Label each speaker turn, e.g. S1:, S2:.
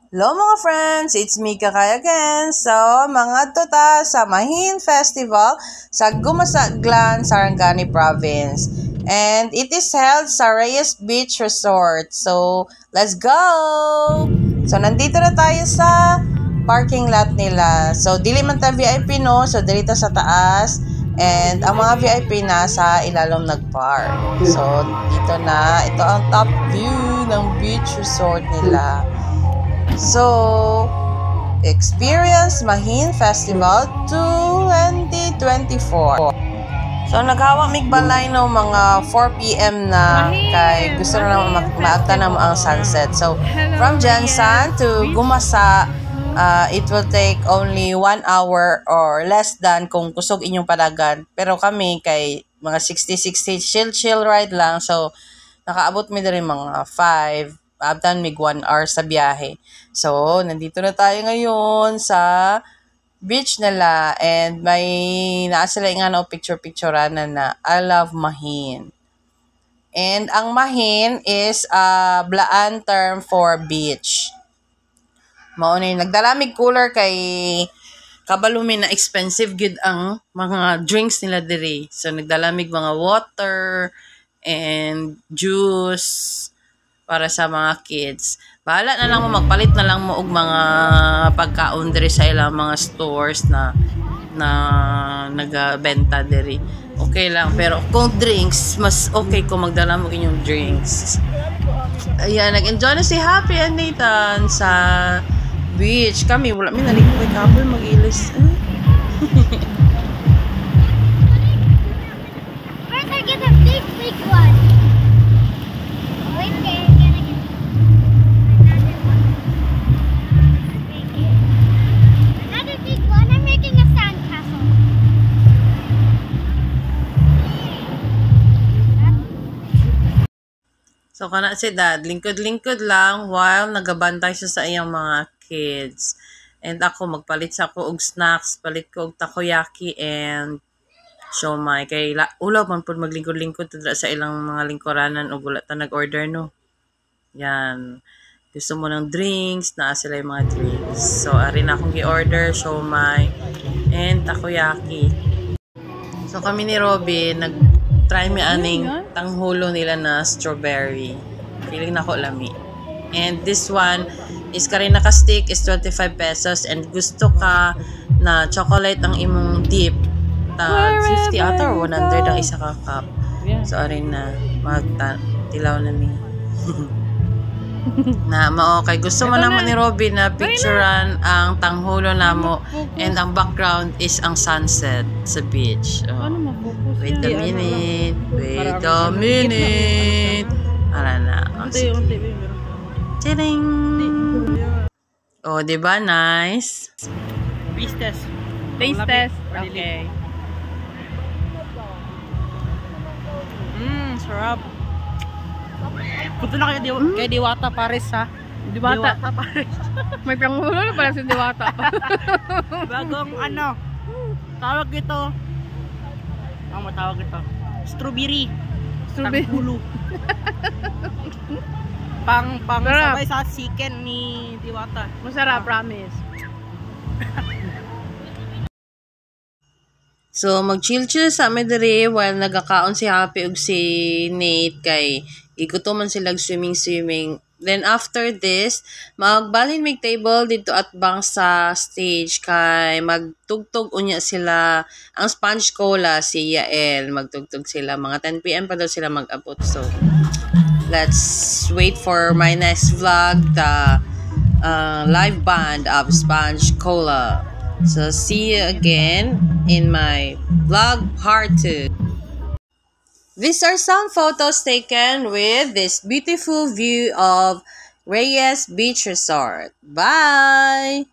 S1: Hello mga friends, it's me Kakay again. So, mga tuta sa Mahin Festival sa Gumasaglan, Sarangani Province. And it is held sa Reyes Beach Resort. So, let's go! So, nandito na tayo sa parking lot nila. So, dili man ta VIP no, so dito sa taas. And ang mga VIP nasa ilalom nagpark. So, dito na. Ito ang top view ng beach resort nila. So, experience Mahin Festival 2024. So, naghawak mig balay no mga 4 p.m. na kay gusto na naman maagta na mo ang sunset. So, from Jensan to Gumasa, it will take only 1 hour or less than kung kusog inyong padagan. Pero kami kay mga 60-60 chill ride lang. So, nakaabot mi diri mga 5 abtan mig 1 hour sa biyahe. So, nandito na tayo ngayon sa beach nila and may naasala nga no picture-picturean na I love Mahin. And ang Mahin is a Blaan term for beach. Mao ni nagdalamig cooler kay kabalumi na expensive gid ang mga drinks nila diri. So nagdalamig mga water and juice para sa mga kids. Bahala na lang mo, magpalit na lang mo og mga pagkaon diri sa ilang mga stores na nagbenta diri. Okay lang, pero kung drinks, mas okay kung magdala mo inyong drinks. Ayan, nag-enjoy na si Happy and Nathan sa beach. Kami, wala mi nalig kay couple mag-ilis.
S2: First, I get a big one. Wait, okay, I'm gonna get another one. Another big one. I'm making a sandcastle.
S1: So, kana si dad, lingkod-lingkod lang while nagabantay siya sa iyang mga kids. And ako, magpalit sa ako og snacks, palit ko og takoyaki and siomai. Kay ulaw man po maglingkod-lingkod sa ilang mga lingkuranan o wala ta nag-order no. Yan. Gusto mo ng drinks, naa sila yung mga drinks. So, ari na akong gi-order, siomai and takoyaki. So, kami ni Robin, nag-try mi aning tanghulo nila na strawberry. Feeling na ko lami. And this one is Karinaka stick is 25 pesos and gusto ka na chocolate ang imong dip. 50 ata or 100 ang isa ka cup. So, ari na. Magtilaw na mi. Na okay, gusto mo naman ni Robin na picturean ang tanghulo namo and ang background is ang sunset sa beach. Wait a minute. Ala na. Tiring. Oh, diba? Nice.
S3: Taste test. Okay. Sarap. Punta na kayo kay Diwata Paris ha. Diwata Paris.
S4: May panghulo na pala si Diwata.
S3: Bagong ano. Tawag ito. Ang matawag ito. Strawberry. Tanghulo. pang sabay sa chicken ni Diwata.
S4: Masarap, promise.
S1: So, mag-chill-chill sa amin diri while nagakaon si Happy ug si Nate kay igutuman sila swimming. Then after this, magbalhin mig table dito at bang sa stage kay magtugtog unya sila ang Sponge Cola si Yael. Magtugtog sila mga 10 PM pa daw sila mag-abot. So, let's wait for my next vlog, the live band of Sponge Cola. So, see you again in my vlog part 2. These are some photos taken with this beautiful view of Reyes Beach Resort. Bye!